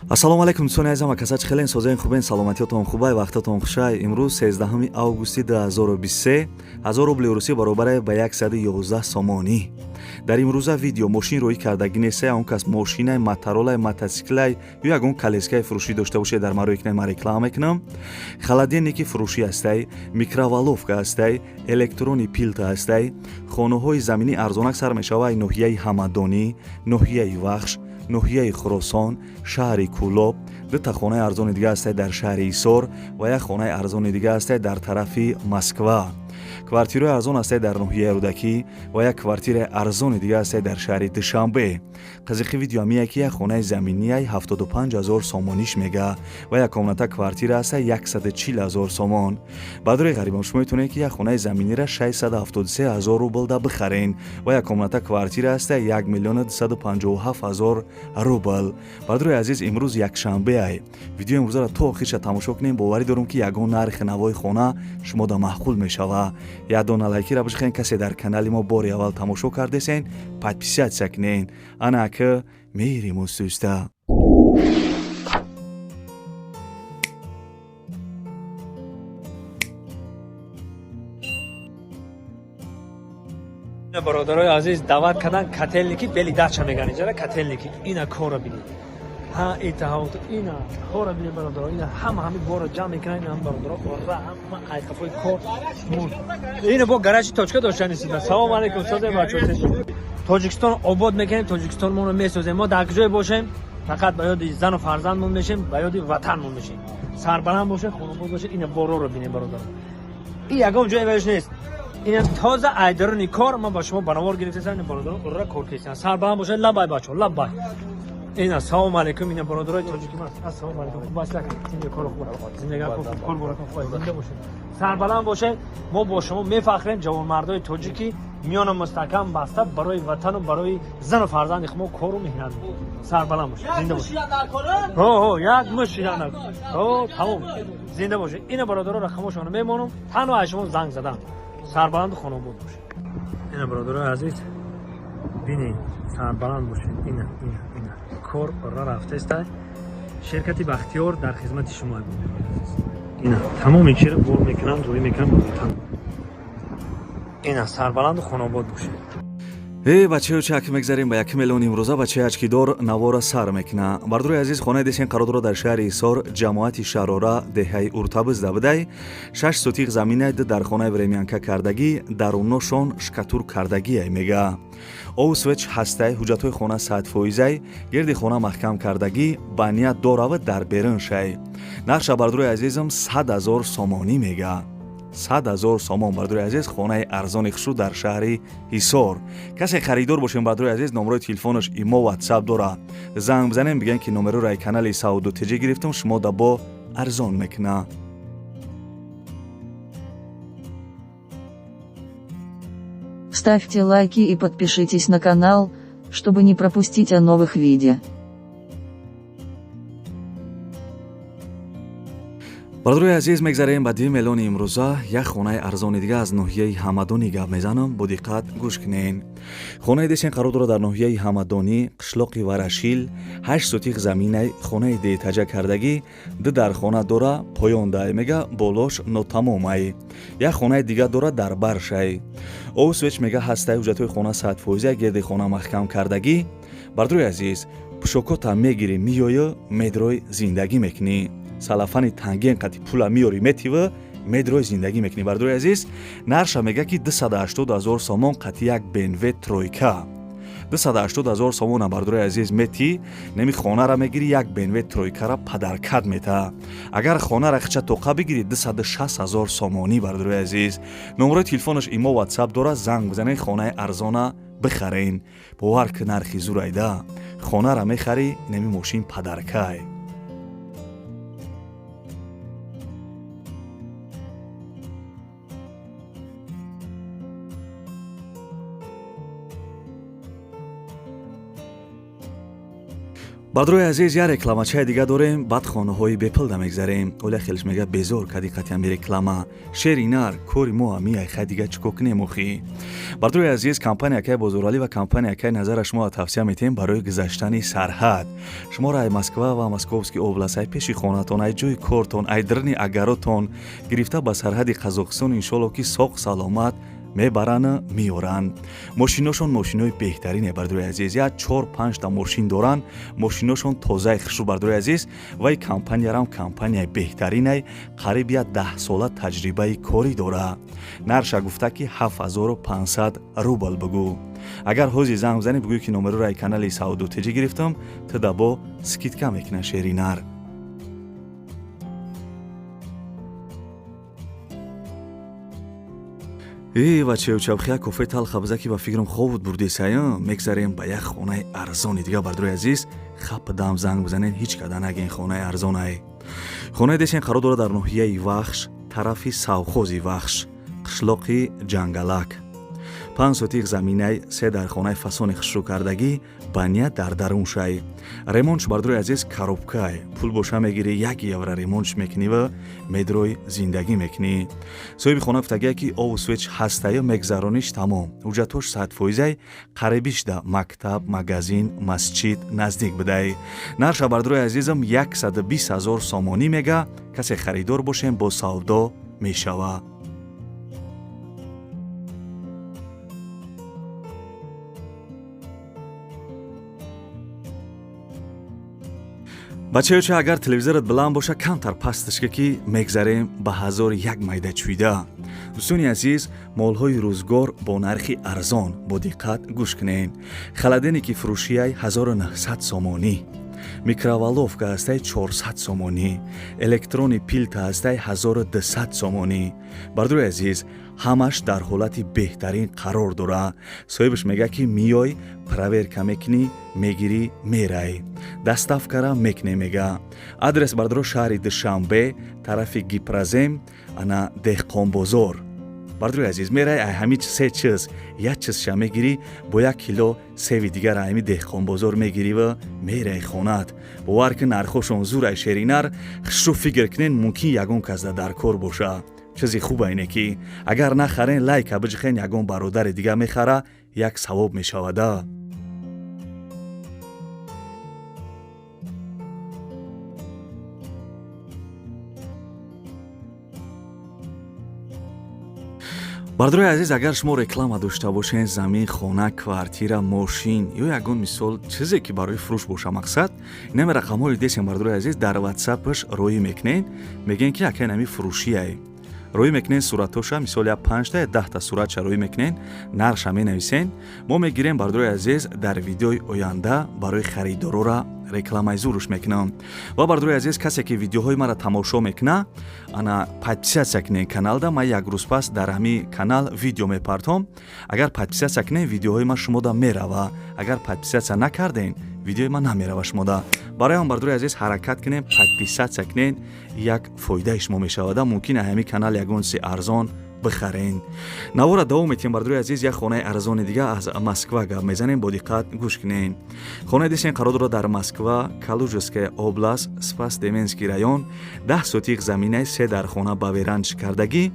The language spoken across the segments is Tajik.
ассалому алайкум дӯстони азизам ва касач хелен созаи хубен саломатиётон хубай вақтатон хушай. имрӯз 13 августи 2023 1000 рубли русӣ баробар ба 111 сомонӣ. дар имрӯза видео мошин рӯи кардагӣ несае, он кас мошинай моторолай мотоциклай ё ягон калескаи фурӯшӣ дошта бошед дар маро икнай ма реклама мекунам. холодильники фурӯшӣ ҳастай, микроволновка ҳастай, электрони пилта ҳастай. хонаҳои заминӣ арзонак сар мешавад ноҳияи ҳамадонӣ, ноҳияи вахш, ноҳияи хӯросон, шаҳри кӯлоб. дута хонаи арзони дига ҳастай дар шаҳри ҳисор ва як хонаи арзони дига ҳастай дар тарафи Москва. квартираи арзон ҳастай дар ноҳияи рӯдакӣ ва як квартираи арзони дига ҳастай дар шаҳри Душанбе. қазиқи видео ҳамия ки як хонаи заминияи 75000 сомониш мега ва як комната квартира ҳастай 140000 сомон. бадруи ғарибам шумо метавонед ки як хонаи заминира 673000 рубл да бихарен ва як комната квартира ҳастай 1257000 рубл. бадруи азиз, имрӯз якшанбе ай. видеои имрӯзаро то охирша тамошо кунем. боварӣ дорам ки ягон нархи навои хона шумо да маъқул мешавад. як дона лайкира бишихен, касе дар канали мо бори аввал тамошо кардесен, подписатсия кунен. ана ака меҳри мусуста. برادرای عزیز دعوت کردن کتلنیکی بلی دچا میگن اینجا کتلنیکی اینا کارو ببینید ها اتهامات اینا کارو ببینید برادرای اینا همه بارو جمع میکنن هم برادرها و هم ایقافای کار اینا با گراژی تاچکا داشتن نیست. سلام علیکم استاد بچه‌ها. تاجیکستان آباد میکنیم، تاجیکستان ما رو میسازیم. ما در کجای باشیم فقط به یاد زن و فرزندمون میشیم، به یاد وطنمون میشیم. سربلند باشه، خانواده باشه، این بارو رو ببینید برادر. این یگام جای ولش نیست. این تازه ایدرونی کار ما با شما بنوار گرفتیم برادر را کار کردن. سربلند باشه، لبای بچه‌ها لبای. اینا سلام علیکم. اینا برادرای تاجیکی ما. السلام علیکم. باشه این کارو خوب زندگی کار برو خوب زنده باشه. سربلند باشه. ما با شما میفخریم جوانمردای تاجیکی میان مستحکم بسته برای وطن و برای زن و فرزند ما کارو میکنن. سربلند باشه. زنده باشه. یک مشیدن نکن. تمام. زنده باشه. اینا برادرها را خاموشانه میمونم. تنها شما زنگ زدم. سربلند خانواده باشه. اینا برادرای عزیز ببینید سربلند باشه. اینا کار را رفته است. شرکت بختیار در خدمت شما بود. اینا تمام این چیزا بول میکنم، روی میکنم وطن. اینا سربلند خانواده باشه. бачаҳо чак мегзарем ба 1 миллион имрӯза бачаи ачкидор навора сар мекуна. бардурои азиз, хонаи десен қарордора дар шаҳри ҳисор ҷамоати шарора деҳаи уртабыз давидай 6 сотиқ заминай дар хонаи времянка кардагӣ дарунношон шкатур кардагиай мега. овсвеч ҳастай ҳуҷҷатҳои хона 100%, гирди хона маҳкам кардагӣ ба ният доравад дар берун шай. нақша бардурои азизам 100,000 сомонӣ мега. 100,000 сомон бардурои азиз, хонаи арзони хушрӯ дар шаҳри ҳисор. касе харидор бошем бардурои азиз, номерои телефонаш имо ватсап дора. занг бизанем бигем ки номерои канали Сауду Теҷи гирифтам, шумо да бо арзон мекуна. Ставьте лайки и подпишитесь на канал, чтобы не пропустить о новых видео. бардурои азиз, мегзарем ба 2 миллиони имрӯза як хонаи арзони дига аз ноҳияи ҳамадонӣ гап мезанам. бо диққат гӯш кунен. хонаи десен қарор дорад дар ноҳияи ҳамадонӣ, қишлоқи варашил. 8 сотиқ заминай хонаи деэтаҷа кардагӣ. ду дар хона дора, поён дай мега, болош нотамомай. як хонаи дига дора дар баршай. овсвеч мега ҳастай ҳуҷҷатҳои хона 100%, гирди хона маҳкам кардагӣ. бардурои азиз, пӯшокота мегирӣ миёю медрой зиндагӣ мекунӣ. салафани танген қати пула миёри метива медрой зиндагӣ мекунӣ. бардурои азиз, нарша мега ки 280,000 сомон қати як BMW тройка. 280,000 сомона бардурои азиз мети, неми хонара мегири, як BMW тройкара падаркад мета. агар хонара хича тоқа бигири 260,000 сомонӣ бардурои азиз. номерои телефонаш имо ватсап дора, занг бизанед, хонаи арзона бихарен. бовар ки нархи зурайда. хонара мехари, неми мошин падаркай. бардрои азиз, як рекламачаи дига дорем, баъд хонаҳои бепилда мегзарем. оля хелш мега безор ка диққатиам би реклама шери нар кори мо амияй хай дига чико кунем охи. бардрои азиз, компаниякай бозоралӣ ва компаниякай назараш мо тавсия метем барои гузаштани сарҳад. шуморо ай Москва ва Московский област, ай пеши хонатон, ай ҷои кортон, ай дирни агаротон гирифта ба сарҳади Қазоқистон иншолло ки соғ саломат мебаран меоран. мошиношон мошинои беҳтарине бардрои азиз, як 4-5 та мошин доран. мошиношон тозаи хушрӯ бардрои азиз, вай компаниярам компанияи беҳтаринай қариб як 10 сола таҷрибаи корӣ дора. нарша гуфта ки 7500 рубл бигӯ. агар ҳозир занг бизанӣ бигӯй ки номероро ай канали Сауду Тиҷи гирифтам, тидабо скидка мекуна шери нар. ва чевчавхия кофе талхабза ки ба фикрам хобуд бурдесая, мегзарем ба як хонаи арзони дига бардрои азиз. хапдам занг бизанен ҳеҷ када нагем хонаи арзонай. хонаи десен қарор дорад дар ноҳияи Вахш, тарафи Савхози Вахш, қишлоқи Ҷангалак. 5 сотиқ заминай, 3 дар хонаи фасони хушрӯкардагӣ, баня дар даруншай. ремонтш бардрои азиз коробкай. пул боша мегирӣ 1 евро ремонтш мекунӣ ва медрои зиндагӣ мекунӣ. соҳиби хона гуфтагия ки ову свеч ҳастаю мегзарониш тамом. ҳуҷҷатош 100%, қарибиш да мактаб, магазин, масҷид наздик бидай. нарша бардрои азизам 120 000 сомонӣ мега. касе харидор бошем бо савдо мешава. бачаёча, агар телевизорат биланд боша, камтар пасташка ки мегзарем ба 1001 майда чуйда. дӯстони азиз, молҳои рӯзгор бо нархи арзон бо диққат гӯш кунед. халаденики фурӯшияй 1900 сомонӣ. микроволновка ҳастай 400 сомонӣ. электрони пилта ҳастай 1200 сомонӣ. бардрои азиз, ҳамаш дар ҳолати беҳтарин қарор дора. соҳибаш мега ки миёй проверка мекунӣ, мегирӣ, мерай. доставкара мекунем мега. адрес бардро шаҳри Душанбе, тарафи Гипразем, ана деҳқонбозор. бардрои азиз, мерай ай ҳамин се чиз, як чизша мегирӣ, бо 1 кило севи дигар айми деҳқонбозор мегирӣ ва мерай хонат. бовар ки нархошон зур ай шери нар, хушрӯ фикр кунен мумкин ягон казда дар кор боша. чизи хуба ине ки агар нахарен лайка биҷихен, ягон бародари дига мехара, як савоб мешавада. бардрои азиз, агар шумо реклама дошта бошен, замин, хона, квартира, мошин ё ягон мисол чизе ки барои фурӯш боша мақсад, инами рақамҳои десен бардрои азиз дар ватсапаш роӣ мекунен, мегӯен ки акай нами фурӯшияй. роӣ мекунен суратоша, мисол як 5 та 10 та суратша роӣ мекунен, нарша менависен. мо мегирем бардрои азиз дар видеои оянда барои харидорора рекламаи зуруш мекунам. ва бардрои азиз, касе ки видеоҳои мара тамошо мекуна, ана подписатсия кунен каналда. ман як рӯз пас дар ҳамин канал видео мепартом. агар подписатсия кунен, видеоҳои ман шумода мерава. агар подписатсия накарден, видеои ман намерава шумода. барои ҳам бардрои азиз ҳаракат кунен, подписатсия кунен, як фоидаи шумо мешавада. мумкин ҳамин канал ягонси арзон бихарен. навора давом метем бардрои азиз, як хонаи арзони дига аз Москва гап мезанем, бо диққат гӯш кунен. хонаи десен қарор дорад дар Москва, Калужская област, Спас-Деменский район, 10 сотиқ заминаи 3 дар хона ба верандаш кардагӣ.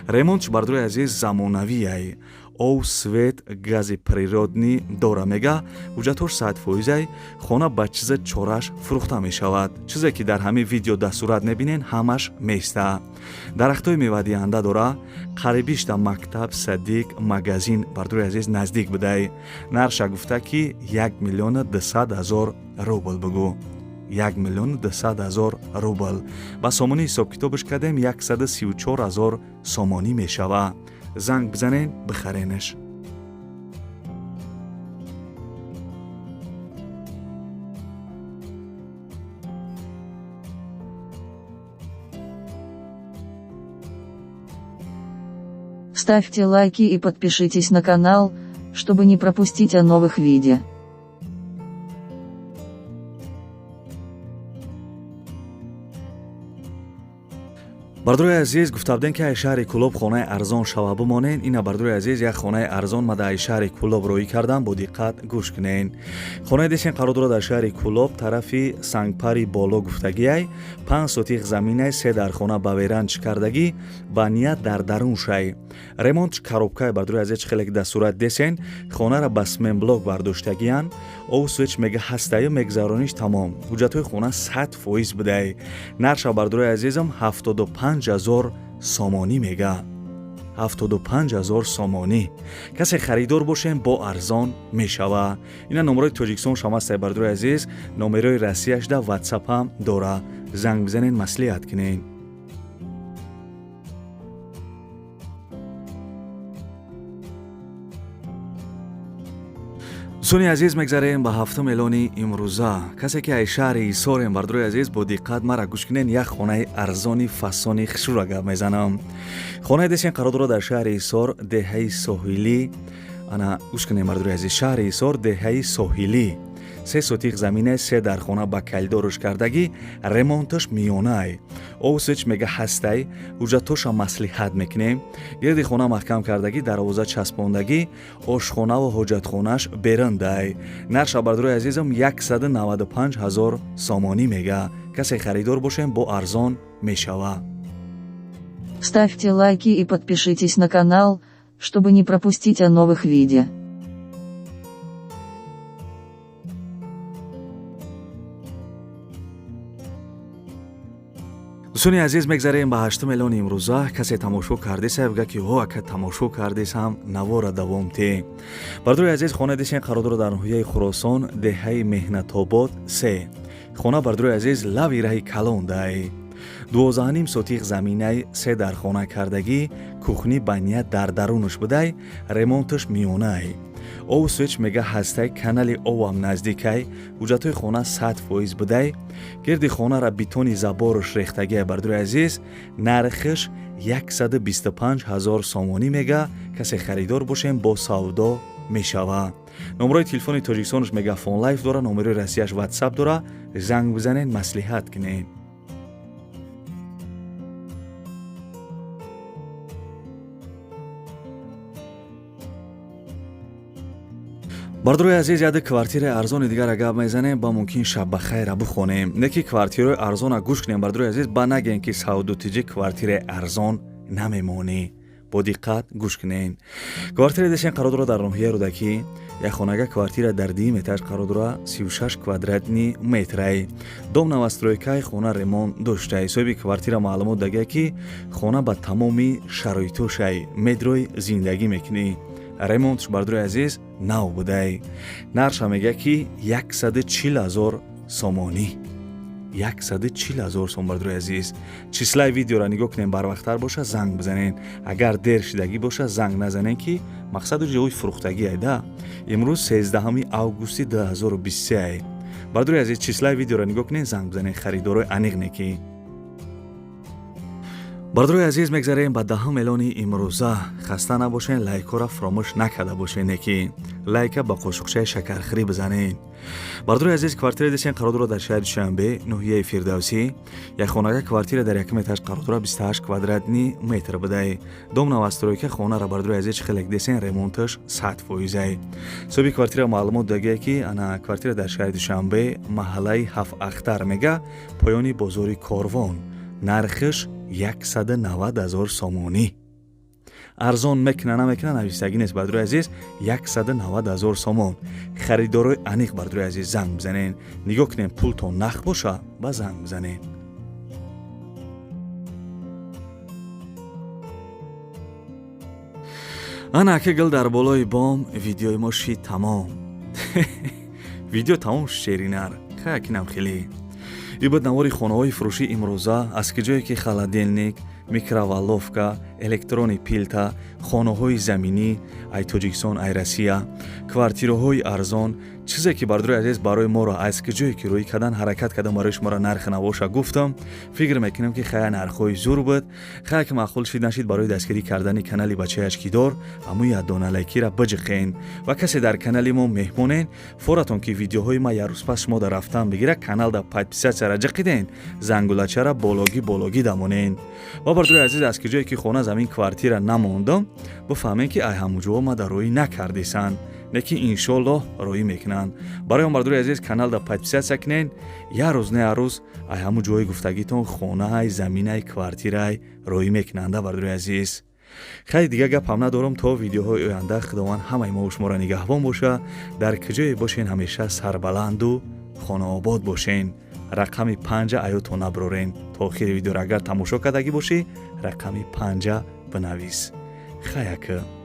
ремонтш бардрои азиз замонавияй. ов, свет, гази природнӣ дора мега. ҳуҷҷатош 100%, хона ба чиза чораш фурӯхта мешавад. чизе ки дар ҳамин видео дастурат мебинен, ҳамаш места. дарахтои мевадиҳанда дора. қарибиш да мактаб, садик, магазин бардрои азиз наздик бидай. нарша гуфта ки 1 200 000 рубл бигӯ. 1 200 000 рубл. ба сомонӣ ҳисоб китобаш кардем, 134 000 сомонӣ мешава. занг бизанен, бихаренаш. Ставьте лайки и подпишитесь на канал, чтобы не пропустить о новых видео. бардурои азиз гуфтабдем ки ай шаҳри Кӯлоб хонаи арзон шава бимонен. Ина бардурои азиз як хонаи арзон ма дар ай шаҳри Кӯлоб роӣ кардам. Бо диққат гӯш кунен. хонаи десен қарор дорад дар шаҳри Кӯлоб тарафи сангпари боло гуфтагиай 5 сотиқ заминай 3 дар хона ба веранч кардагӣ ба ният дар дарун шай ремонт коробкаи бардурои азиз хелек да сурат десен хонара ба сменблок бардоштагиян ов свеч мега ҳастаи мегзарониш тамом ҳуҷҷатҳои хона 100% будай нарша бардурои азизам 75000 сомонӣ мега 75000 сомонӣ касе харидор бошем бо арзон мешава. ина номерои тоҷикистон шамастай бардурои азиз номерои россияш да ватсап ҳам дора занг бизанен маслиҳат кунен. дӯстони азиз мегзарем ба ҳафтум эълони имрӯза касе ки ай шаҳри ҳисорем бардурои азиз бо диққат мара гӯш кунен як хонаи арзони фасони хушура гап мезанам. хонаи десен қарор дорад дар шаҳри ҳисор деҳаи соҳилӣ ана гӯш кунем бардурои азиз шаҳри ҳисор деҳаи соҳилӣ 3 сотиқ заминаи 3 дар хона ба калидоруш кардагӣ ремонташ миёнай овсеч мега ҳастай ҳуҷҷатоша маслиҳат мекунем гирди хона маҳкам кардагӣ дарвоза часпондагӣ ошхонаву ҳоҷатхонааш берандай нарша бардурои азизам 195000 сомонӣ мега касе харидор бошем бо арзон мешава. Ставьте лайки и подпишитесь на канал, чтобы не пропустить о новых видео. дӯстони азиз мегзарем ба ҳаштум эълони имрӯза касе тамошо кардеса бигӯяд ки ҳо ака тамошо кардесам навора давом те бардурои азиз хонаи десен қарор дорад дар ноҳияи Хӯросон деҳаи меҳнатобод 3 хона бардурои азиз лави раҳи калон дай 12 сотиқ заминаи 3 дар хона кардагӣ кухни ба ният дар дарунаш будай ремонташ миёнай ов свеч мега ҳастай канали овам наздикай ҳуҷҷатҳои хона 100% будай гирди хонара битони забораш рехтагия бардурои азиз нархиш 125000 сомонӣ мега касе харидор бошем бо савдо мешава. номерои телефони тоҷикистонаш мегафон лайф дора номерои россияш ватсап дора занг бизанен маслиҳат кунен. бардурои азиз яди квартираи арзони дигара гап мезанем ба мумкин шаббахайра бихонем неки квартираи арзона гӯш кунем бардурои азиз ба нагем ки савдутиҷи квартираи арзон намемонӣ бо диққат гӯш кунен. квартираи десен қарор дорад дар ноҳияи рӯдакӣ як хонага квартира дар дим этаж қарор дорад 36 квадратни метрай дом новостройкаи хона ремонт доштай соҳиби квартира маълумот дагия ки хона ба тамоми шароитошай медрои зиндагӣ мекунӣ ремонтш бардурои азиз нав будай нарша мега ки 140000 сомонӣ 140000 сом бардурои азиз числаи видеора нигоҳ кунем барвақттар боша занг бизанен агар дер шидагӣ боша занг назанен ки мақсаду ҷои фурӯхтагиай да имрӯз 13 августи 2023 ай бардурои азиз числаи видеора нигоҳ кунен занг бизанен харидорои аниқ неки бардурои азиз мегзарем ба даҳум эълони имрӯза хаста набошен лайкора фаромӯш накарда бошен неки лайка ба қошуқчаи шакархӯрӣ бизанен. бардурои азиз квартираи десен қарор дорад дар шаҳри Душанбе ноҳияи Фирдавсӣ як хонага квартира дар якум этаж қарор дорад 28 квадратни метр будай дом новостройка хонара бардурои азиз хелек десен ремонташ 100% ай соҳиби квартира маълумот дагия ки ана квартира дар шаҳри Душанбе маҳаллаи 7 ахтар мега поёни бозори Корвон нархиш 190000 сомонӣ арзон мекуна намекуна навистагӣ нест бардурои азиз 190000 сомон харидорои аниқ бардурои азиз занг бизанен нигоҳ кунем пултон нақ боша ба занг бизанен. ана ки гил дар болои бом видеои мо шид тамом видео тамом шеринар хаякинам хеле ибод навори хонаҳои фурӯши имрӯза аз ки ҷое ки холодильник микроволновка электрони пилта хонаҳои заминӣ ай тоҷикистон ай россия квартираҳои арзон чизе ки бардуи азиз барои моро аз киҷое ки рӯй кардан ҳаракат кардам барои шуморо нархи навоша гуфтам, фикр мекунам ки хая нархҳои зур буд, хая ки маъқул шид нашид барои дастгирӣ кардани канали бачаи ачкидор ҳамои дона лайкиро биҷиқен ва касе дар канали мо меҳмонен, форатон ки видеоҳои ма як рӯз пас шумо дар рафтан бигира канал да подписатсияра ҷиқиден, зангулачара бологӣ дамонен. ва бардуи азиз аз киҷое ки хона замин квартира намондам, бифаҳмен ки ай ҳамуҷоҳо ма дар рӯӣ накардисан, неки иншоллоҳ рӯӣ мекунанд. барои он бардуи азиз канал да подписатсия кунен, як рӯз не як рӯз ай ҳаму ҷои гуфтагитон хонаай, заминай, квартирай рӯӣ мекунанда бардуи азиз. хеле дига гапам надорам то видеоҳои оянда. худованд ҳамаи мо шуморо нигаҳбон боша. дар киҷое бошен ҳамеша сарбаланду хонаобод бошен. рақами 5 аёто наброрен. то охири видеоро агар тамошо кардагӣ бошӣ, рақами 5 бинавис. хаяка.